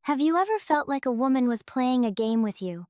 Have you ever felt like a woman was playing a game with you,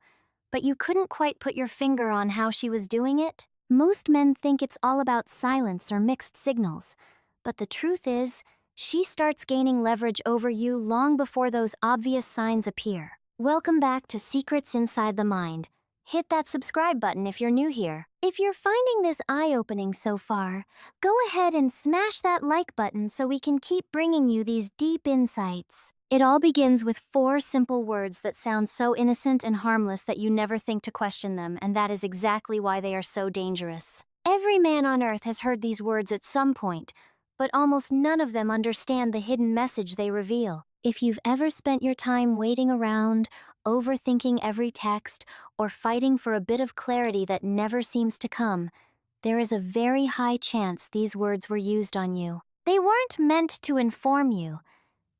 but you couldn't quite put your finger on how she was doing it? Most men think it's all about silence or mixed signals, but the truth is, she starts gaining leverage over you long before those obvious signs appear. Welcome back to Secrets Inside the Mind. Hit that subscribe button if you're new here. If you're finding this eye-opening so far, go ahead and smash that like button so we can keep bringing you these deep insights. It all begins with 4 simple words that sound so innocent and harmless that you never think to question them, and that is exactly why they are so dangerous. Every man on earth has heard these words at some point, but almost none of them understand the hidden message they reveal. If you've ever spent your time waiting around, overthinking every text, or fighting for a bit of clarity that never seems to come, there is a very high chance these words were used on you. They weren't meant to inform you.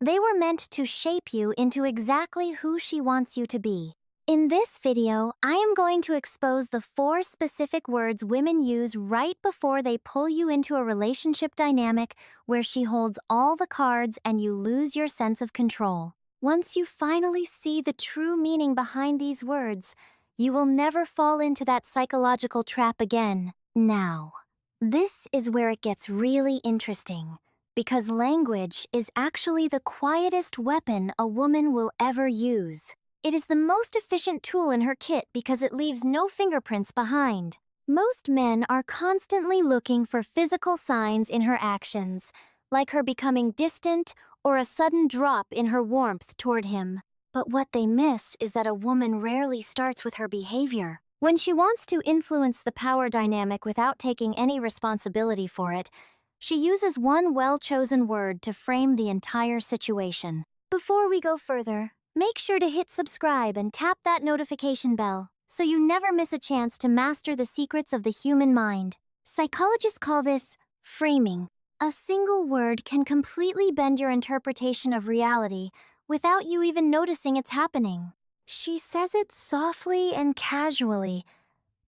They were meant to shape you into exactly who she wants you to be. In this video, I am going to expose the 4 specific words women use right before they pull you into a relationship dynamic where she holds all the cards and you lose your sense of control. Once you finally see the true meaning behind these words, you will never fall into that psychological trap again. Now, this is where it gets really interesting. Because language is actually the quietest weapon a woman will ever use. It is the most efficient tool in her kit because it leaves no fingerprints behind. Most men are constantly looking for physical signs in her actions, like her becoming distant or a sudden drop in her warmth toward him. But what they miss is that a woman rarely starts with her behavior. When she wants to influence the power dynamic without taking any responsibility for it, she uses one well-chosen word to frame the entire situation. Before we go further, make sure to hit subscribe and tap that notification bell so you never miss a chance to master the secrets of the human mind. Psychologists call this framing. A single word can completely bend your interpretation of reality without you even noticing it's happening. She says it softly and casually,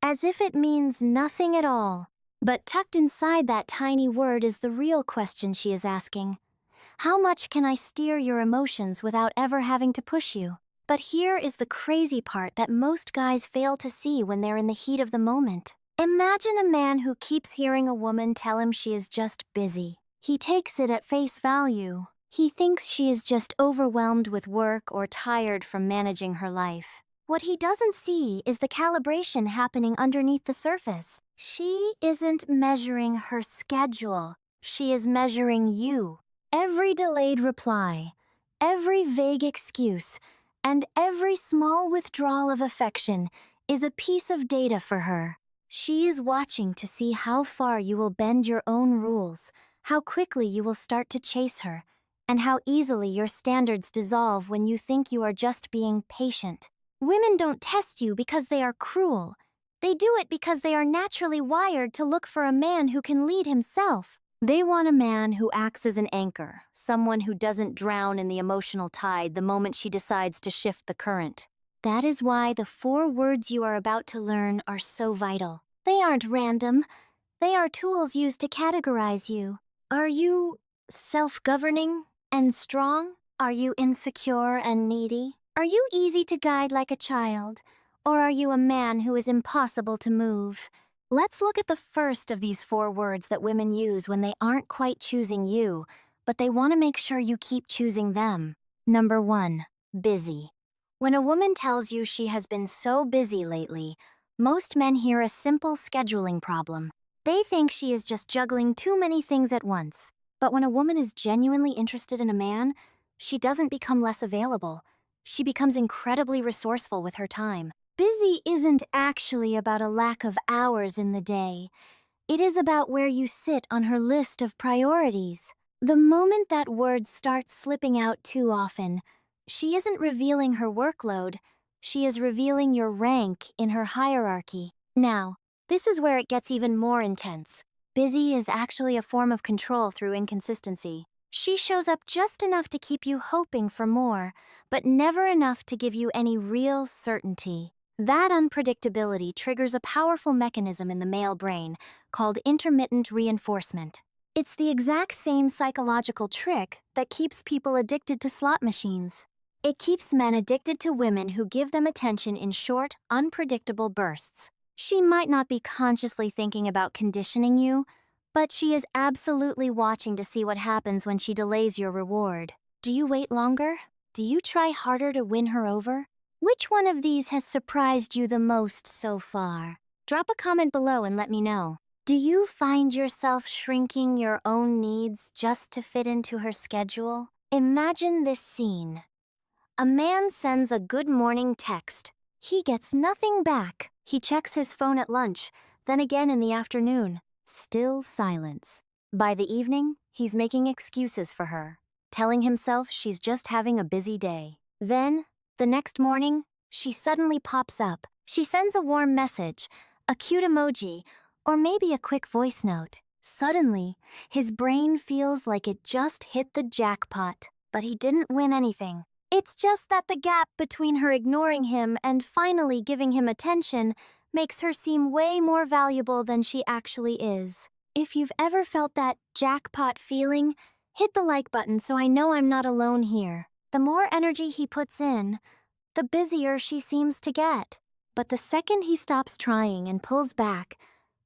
as if it means nothing at all. But tucked inside that tiny word is the real question she is asking. How much can I steer your emotions without ever having to push you? But here is the crazy part that most guys fail to see when they're in the heat of the moment. Imagine a man who keeps hearing a woman tell him she is just busy. He takes it at face value. He thinks she is just overwhelmed with work or tired from managing her life. What he doesn't see is the calibration happening underneath the surface. She isn't measuring her schedule. She is measuring you. Every delayed reply, every vague excuse, and every small withdrawal of affection is a piece of data for her. She is watching to see how far you will bend your own rules, how quickly you will start to chase her, and how easily your standards dissolve when you think you are just being patient. Women don't test you because they are cruel. They do it because they are naturally wired to look for a man who can lead himself. They want a man who acts as an anchor, someone who doesn't drown in the emotional tide the moment she decides to shift the current. That is why the 4 words you are about to learn are so vital. They aren't random. They are tools used to categorize you. Are you self-governing and strong? Are you insecure and needy? Are you easy to guide like a child? Or are you a man who is impossible to move? Let's look at the first of these 4 words that women use when they aren't quite choosing you, but they want to make sure you keep choosing them. Number 1, busy. When a woman tells you she has been so busy lately, most men hear a simple scheduling problem. They think she is just juggling too many things at once. But when a woman is genuinely interested in a man, she doesn't become less available. She becomes incredibly resourceful with her time. Busy isn't actually about a lack of hours in the day. It is about where you sit on her list of priorities. The moment that word starts slipping out too often, she isn't revealing her workload. She is revealing your rank in her hierarchy. Now, this is where it gets even more intense. Busy is actually a form of control through inconsistency. She shows up just enough to keep you hoping for more, but never enough to give you any real certainty. That unpredictability triggers a powerful mechanism in the male brain called intermittent reinforcement. It's the exact same psychological trick that keeps people addicted to slot machines. It keeps men addicted to women who give them attention in short, unpredictable bursts. She might not be consciously thinking about conditioning you, but she is absolutely watching to see what happens when she delays your reward. Do you wait longer? Do you try harder to win her over? Which one of these has surprised you the most so far? Drop a comment below and let me know. Do you find yourself shrinking your own needs just to fit into her schedule? Imagine this scene. A man sends a good morning text. He gets nothing back. He checks his phone at lunch, then again in the afternoon. Still silence. By the evening, he's making excuses for her, telling himself she's just having a busy day. Then, the next morning, she suddenly pops up. She sends a warm message, a cute emoji, or maybe a quick voice note. Suddenly, his brain feels like it just hit the jackpot, but he didn't win anything. It's just that the gap between her ignoring him and finally giving him attention makes her seem way more valuable than she actually is. If you've ever felt that jackpot feeling, hit the like button so I know I'm not alone here. The more energy he puts in, the busier she seems to get. But the second he stops trying and pulls back,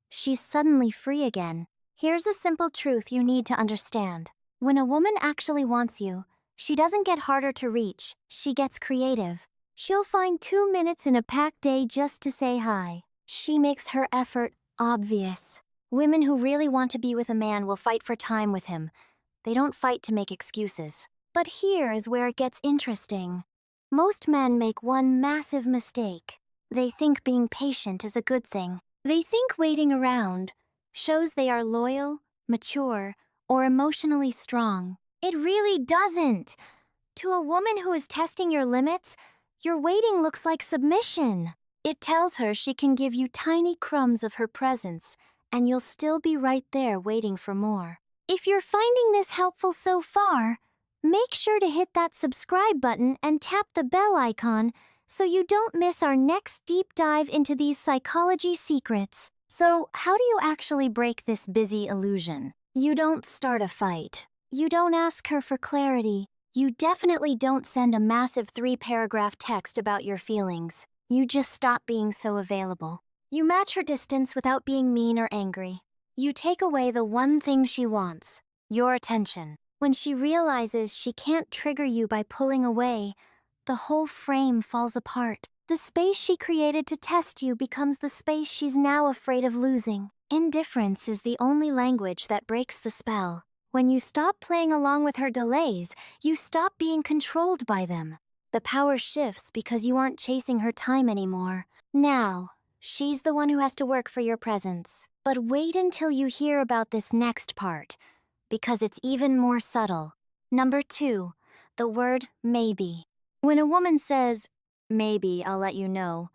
she's suddenly free again. Here's a simple truth you need to understand. When a woman actually wants you, she doesn't get harder to reach, she gets creative. She'll find 2 minutes in a packed day just to say hi. She makes her effort obvious. Women who really want to be with a man will fight for time with him. They don't fight to make excuses. But here is where it gets interesting. Most men make one massive mistake. They think being patient is a good thing. They think waiting around shows they are loyal, mature, or emotionally strong. It really doesn't. To a woman who is testing your limits, your waiting looks like submission. It tells her she can give you tiny crumbs of her presence, and you'll still be right there waiting for more. If you're finding this helpful so far, make sure to hit that subscribe button and tap the bell icon so you don't miss our next deep dive into these psychology secrets. So, how do you actually break this busy illusion? You don't start a fight. You don't ask her for clarity. You definitely don't send a massive 3-paragraph text about your feelings. You just stop being so available. You match her distance without being mean or angry. You take away the one thing she wants, your attention. When she realizes she can't trigger you by pulling away, the whole frame falls apart. The space she created to test you becomes the space she's now afraid of losing. Indifference is the only language that breaks the spell. When you stop playing along with her delays, you stop being controlled by them. The power shifts because you aren't chasing her time anymore. Now, she's the one who has to work for your presence. But wait until you hear about this next part, because it's even more subtle. Number 2, the word maybe. When a woman says, maybe I'll let you know,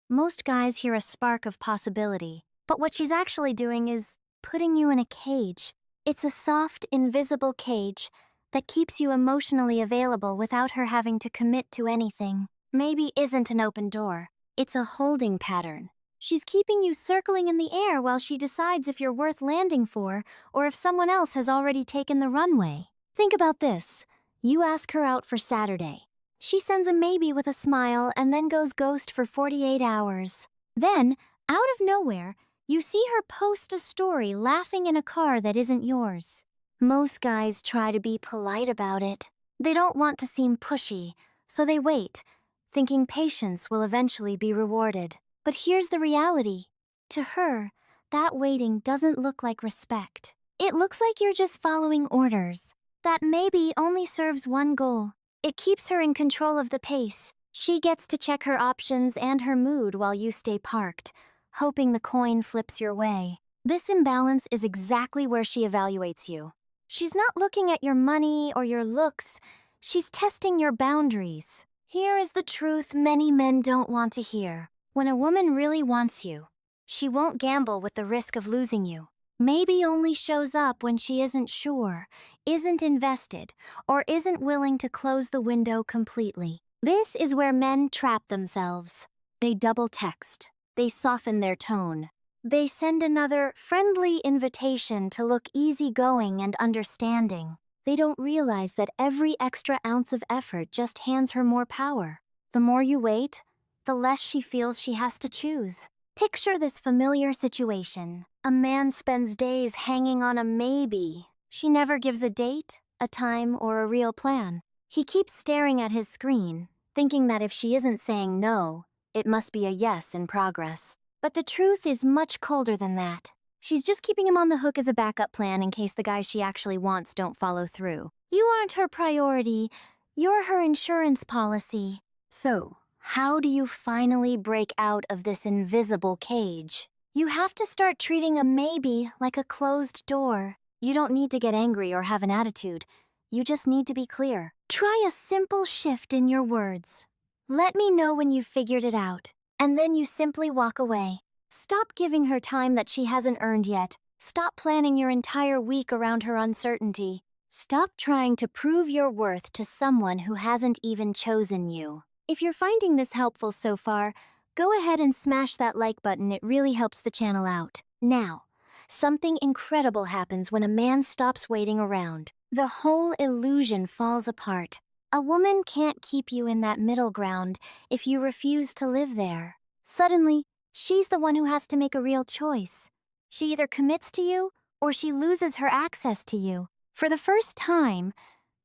most guys hear a spark of possibility. But what she's actually doing is putting you in a cage. It's a soft, invisible cage that keeps you emotionally available without her having to commit to anything. Maybe isn't an open door. It's a holding pattern. She's keeping you circling in the air while she decides if you're worth landing for or if someone else has already taken the runway. Think about this. You ask her out for Saturday. She sends a maybe with a smile and then goes ghost for 48 hours. Then, out of nowhere, you see her post a story laughing in a car that isn't yours. Most guys try to be polite about it. They don't want to seem pushy, so they wait, thinking patience will eventually be rewarded. But here's the reality. To her, that waiting doesn't look like respect. It looks like you're just following orders. That maybe only serves one goal. It keeps her in control of the pace. She gets to check her options and her mood while you stay parked, hoping the coin flips your way. This imbalance is exactly where she evaluates you. She's not looking at your money or your looks. She's testing your boundaries. Here is the truth many men don't want to hear. When a woman really wants you, she won't gamble with the risk of losing you. Maybe only shows up when she isn't sure, isn't invested, or isn't willing to close the window completely. This is where men trap themselves. They double text. They soften their tone. They send another friendly invitation to look easygoing and understanding. They don't realize that every extra ounce of effort just hands her more power. The more you wait, the less she feels she has to choose. Picture this familiar situation. A man spends days hanging on a maybe. She never gives a date, a time, or a real plan. He keeps staring at his screen, thinking that if she isn't saying no, it must be a yes in progress. But the truth is much colder than that. She's just keeping him on the hook as a backup plan in case the guys she actually wants don't follow through. You aren't her priority. You're her insurance policy. So, how do you finally break out of this invisible cage? You have to start treating a maybe like a closed door. You don't need to get angry or have an attitude. You just need to be clear. Try a simple shift in your words. Let me know when you've figured it out, and then you simply walk away. Stop giving her time that she hasn't earned yet. Stop planning your entire week around her uncertainty. Stop trying to prove your worth to someone who hasn't even chosen you. If you're finding this helpful so far, go ahead and smash that like button. It really helps the channel out. Now, something incredible happens when a man stops waiting around. The whole illusion falls apart. A woman can't keep you in that middle ground if you refuse to live there. Suddenly, she's the one who has to make a real choice. She either commits to you or she loses her access to you. For the first time,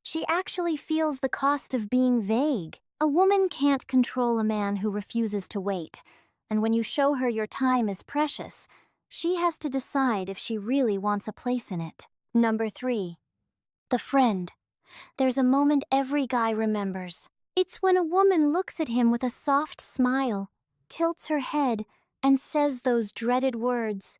she actually feels the cost of being vague. A woman can't control a man who refuses to wait, and when you show her your time is precious, she has to decide if she really wants a place in it. Number 3. The friend. There's a moment every guy remembers. It's when a woman looks at him with a soft smile, tilts her head, and says those dreaded words,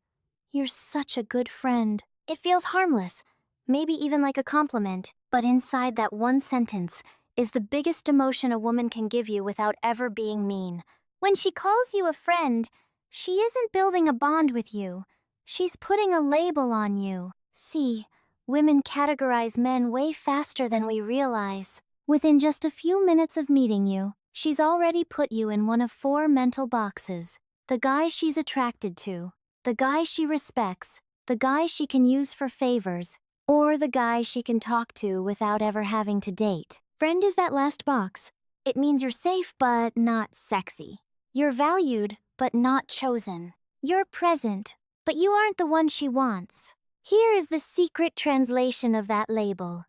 "You're such a good friend." It feels harmless, maybe even like a compliment, but inside that one sentence is the biggest emotion a woman can give you without ever being mean. When she calls you a friend, she isn't building a bond with you. She's putting a label on you. See, women categorize men way faster than we realize. Within just a few minutes of meeting you, she's already put you in one of 4 mental boxes. The guy she's attracted to, the guy she respects, the guy she can use for favors, or the guy she can talk to without ever having to date. Friend is that last box. It means you're safe but not sexy. You're valued but not chosen. You're present, but you aren't the one she wants. Here is the secret translation of that label.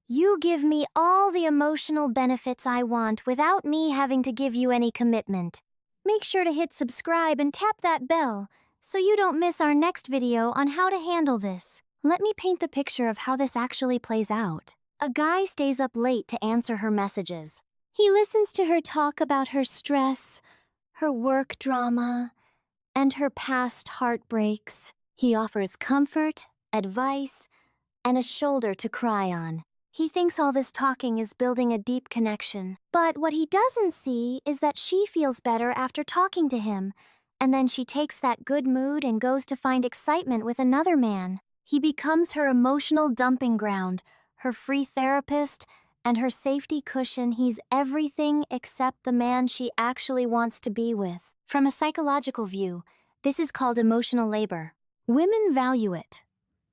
You give me all the emotional benefits I want without me having to give you any commitment. Make sure to hit subscribe and tap that bell so you don't miss our next video on how to handle this. Let me paint the picture of how this actually plays out. A guy stays up late to answer her messages. He listens to her talk about her stress, her work drama, and her past heartbreaks. He offers comfort, advice, and a shoulder to cry on. He thinks all this talking is building a deep connection. But what he doesn't see is that she feels better after talking to him, and then she takes that good mood and goes to find excitement with another man. He becomes her emotional dumping ground, her free therapist, and her safety cushion. He's everything except the man she actually wants to be with. From a psychological view, this is called emotional labor. Women value it,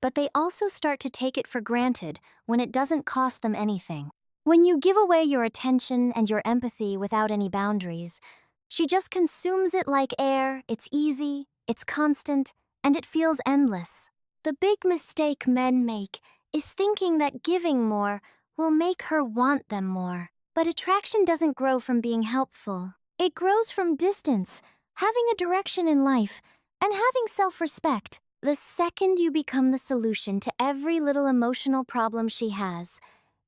but they also start to take it for granted when it doesn't cost them anything. When you give away your attention and your empathy without any boundaries, she just consumes it like air. It's easy, it's constant, and it feels endless. The big mistake men make is thinking that giving more will make her want them more. But attraction doesn't grow from being helpful. It grows from distance, having a direction in life, and having self-respect. The second you become the solution to every little emotional problem she has,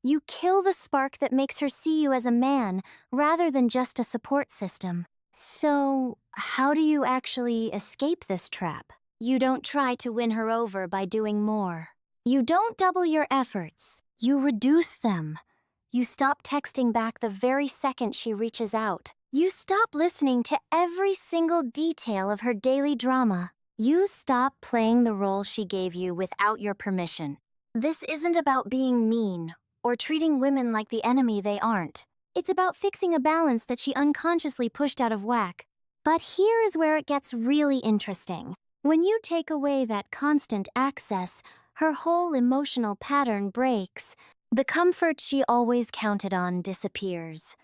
you kill the spark that makes her see you as a man rather than just a support system. So, how do you actually escape this trap? You don't try to win her over by doing more. You don't double your efforts. You reduce them. You stop texting back the very second she reaches out. You stop listening to every single detail of her daily drama. You stop playing the role she gave you without your permission. This isn't about being mean or treating women like the enemy they aren't. It's about fixing a balance that she unconsciously pushed out of whack. But here is where it gets really interesting. When you take away that constant access, her whole emotional pattern breaks. The comfort she always counted on disappears,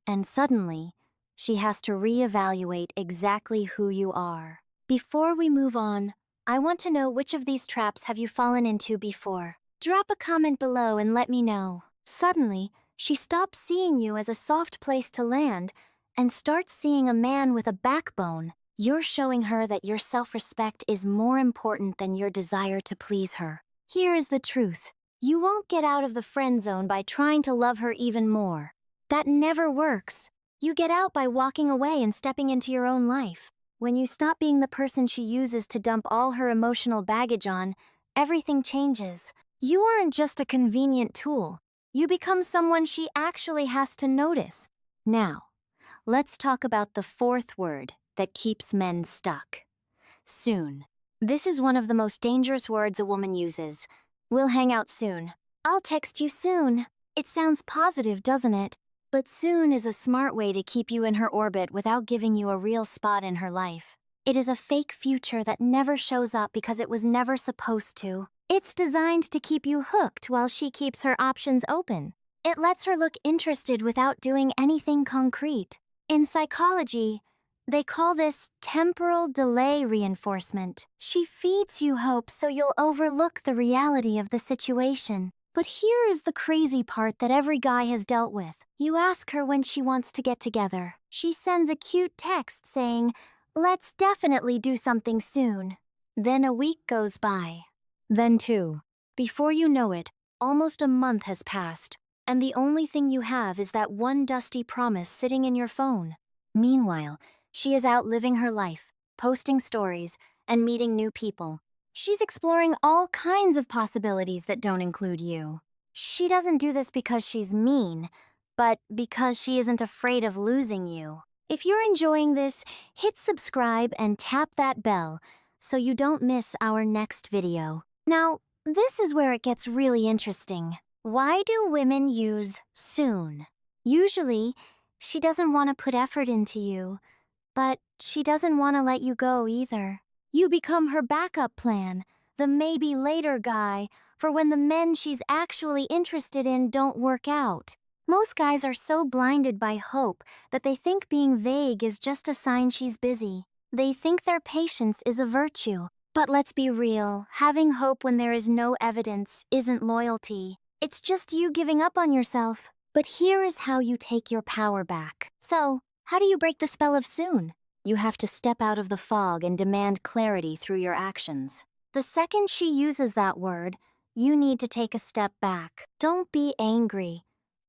and suddenly, she has to reevaluate exactly who you are. Before we move on, I want to know which of these traps have you fallen into before. Drop a comment below and let me know. Suddenly, she stops seeing you as a soft place to land and starts seeing a man with a backbone. You're showing her that your self-respect is more important than your desire to please her. Here is the truth. You won't get out of the friend zone by trying to love her even more. That never works. You get out by walking away and stepping into your own life. When you stop being the person she uses to dump all her emotional baggage on, everything changes. You aren't just a convenient tool. You become someone she actually has to notice. Now, let's talk about the fourth word that keeps men stuck. Soon. This is one of the most dangerous words a woman uses. We'll hang out soon. I'll text you soon. It sounds positive, doesn't it? But soon is a smart way to keep you in her orbit without giving you a real spot in her life. It is a fake future that never shows up because it was never supposed to. It's designed to keep you hooked while she keeps her options open. It lets her look interested without doing anything concrete. In psychology, they call this temporal delay reinforcement. She feeds you hope so you'll overlook the reality of the situation. But here is the crazy part that every guy has dealt with. You ask her when she wants to get together. She sends a cute text saying, "Let's definitely do something soon." Then a week goes by. Then two. Before you know it, almost a month has passed, and the only thing you have is that one dusty promise sitting in your phone. Meanwhile, she is out living her life, posting stories, and meeting new people. She's exploring all kinds of possibilities that don't include you. She doesn't do this because she's mean, but because she isn't afraid of losing you. If you're enjoying this, hit subscribe and tap that bell so you don't miss our next video. Now, this is where it gets really interesting. Why do women use soon? Usually, she doesn't want to put effort into you, but she doesn't want to let you go either. You become her backup plan, the maybe later guy, for when the men she's actually interested in don't work out. Most guys are so blinded by hope that they think being vague is just a sign she's busy. They think their patience is a virtue. But let's be real, having hope when there is no evidence isn't loyalty. It's just you giving up on yourself. But here is how you take your power back. So, how do you break the spell of soon? You have to step out of the fog and demand clarity through your actions. The second she uses that word, you need to take a step back. Don't be angry.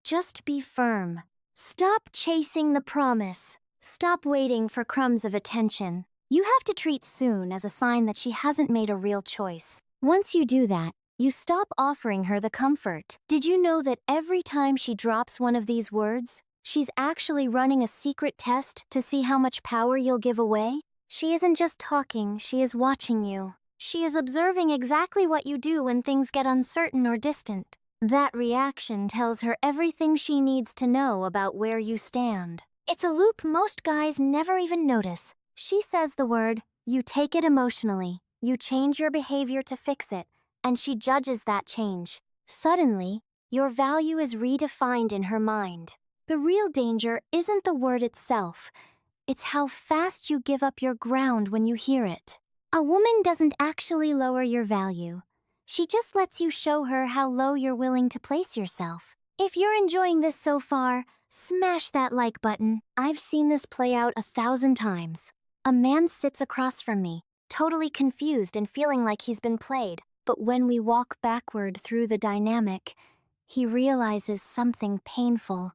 Just be firm. Stop chasing the promise. Stop waiting for crumbs of attention. You have to treat soon as a sign that she hasn't made a real choice. Once you do that, you stop offering her the comfort. Did you know that every time she drops one of these words, she's actually running a secret test to see how much power you'll give away? She isn't just talking, she is watching you. She is observing exactly what you do when things get uncertain or distant. That reaction tells her everything she needs to know about where you stand. It's a loop most guys never even notice. She says the word, you take it emotionally, you change your behavior to fix it, and she judges that change. Suddenly, your value is redefined in her mind. The real danger isn't the word itself. It's how fast you give up your ground when you hear it. A woman doesn't actually lower your value. She just lets you show her how low you're willing to place yourself. If you're enjoying this so far, smash that like button. I've seen this play out 1,000 times. A man sits across from me, totally confused and feeling like he's been played. But when we walk backward through the dynamic, he realizes something painful.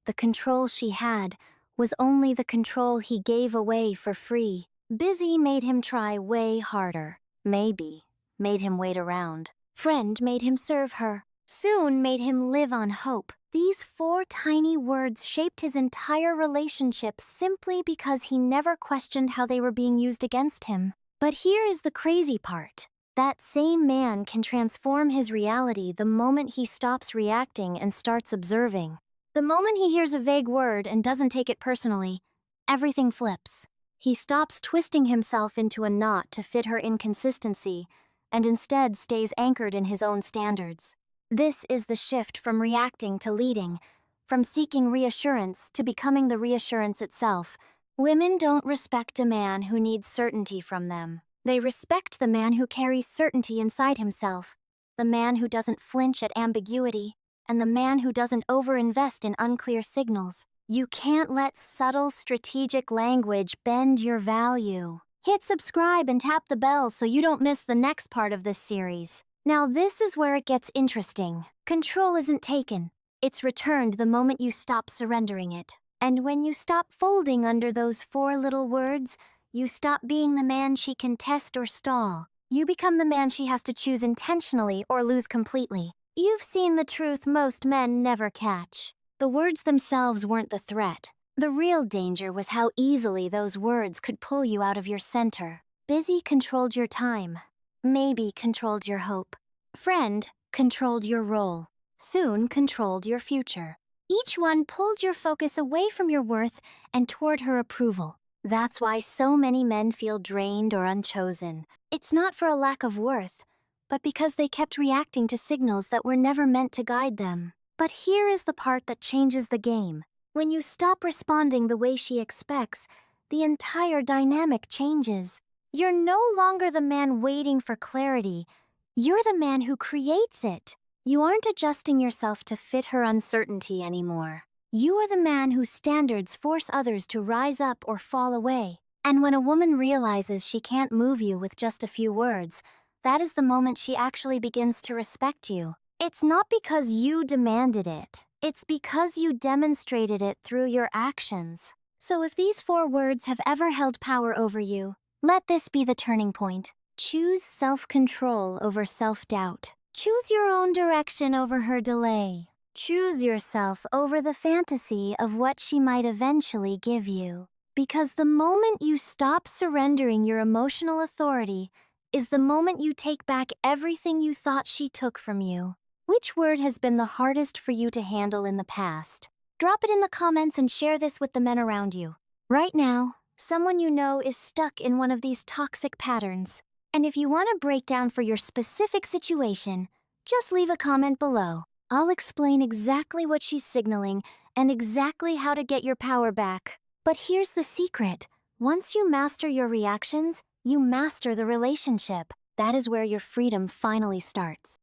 The control she had was only the control he gave away for free. Busy made him try way harder. Maybe made him wait around. Friend made him serve her. Soon made him live on hope. These 4 tiny words shaped his entire relationship simply because he never questioned how they were being used against him. But here is the crazy part. That same man can transform his reality the moment he stops reacting and starts observing. The moment he hears a vague word and doesn't take it personally, everything flips. He stops twisting himself into a knot to fit her inconsistency, and instead stays anchored in his own standards. This is the shift from reacting to leading, from seeking reassurance to becoming the reassurance itself. Women don't respect a man who needs certainty from them. They respect the man who carries certainty inside himself, the man who doesn't flinch at ambiguity, and the man who doesn't overinvest in unclear signals. You can't let subtle, strategic language bend your value. Hit subscribe and tap the bell so you don't miss the next part of this series. Now this is where it gets interesting. Control isn't taken. It's returned the moment you stop surrendering it. And when you stop folding under those 4 little words, you stop being the man she can test or stall. You become the man she has to choose intentionally or lose completely. You've seen the truth most men never catch. The words themselves weren't the threat. The real danger was how easily those words could pull you out of your center. Busy controlled your time. Maybe controlled your hope. Friend controlled your role. Soon controlled your future. Each one pulled your focus away from your worth and toward her approval. That's why so many men feel drained or unchosen. It's not for a lack of worth, but because they kept reacting to signals that were never meant to guide them. But here is the part that changes the game. When you stop responding the way she expects, the entire dynamic changes. You're no longer the man waiting for clarity. You're the man who creates it. You aren't adjusting yourself to fit her uncertainty anymore. You are the man whose standards force others to rise up or fall away. And when a woman realizes she can't move you with just a few words, that is the moment she actually begins to respect you. It's not because you demanded it. It's because you demonstrated it through your actions. So if these 4 words have ever held power over you, let this be the turning point. Choose self-control over self-doubt. Choose your own direction over her delay. Choose yourself over the fantasy of what she might eventually give you. Because the moment you stop surrendering your emotional authority is the moment you take back everything you thought she took from you. Which word has been the hardest for you to handle in the past? Drop it in the comments and share this with the men around you. Right now, someone you know is stuck in one of these toxic patterns. And if you want a breakdown for your specific situation, just leave a comment below. I'll explain exactly what she's signaling and exactly how to get your power back. But here's the secret. Once you master your reactions, you master the relationship. That is where your freedom finally starts.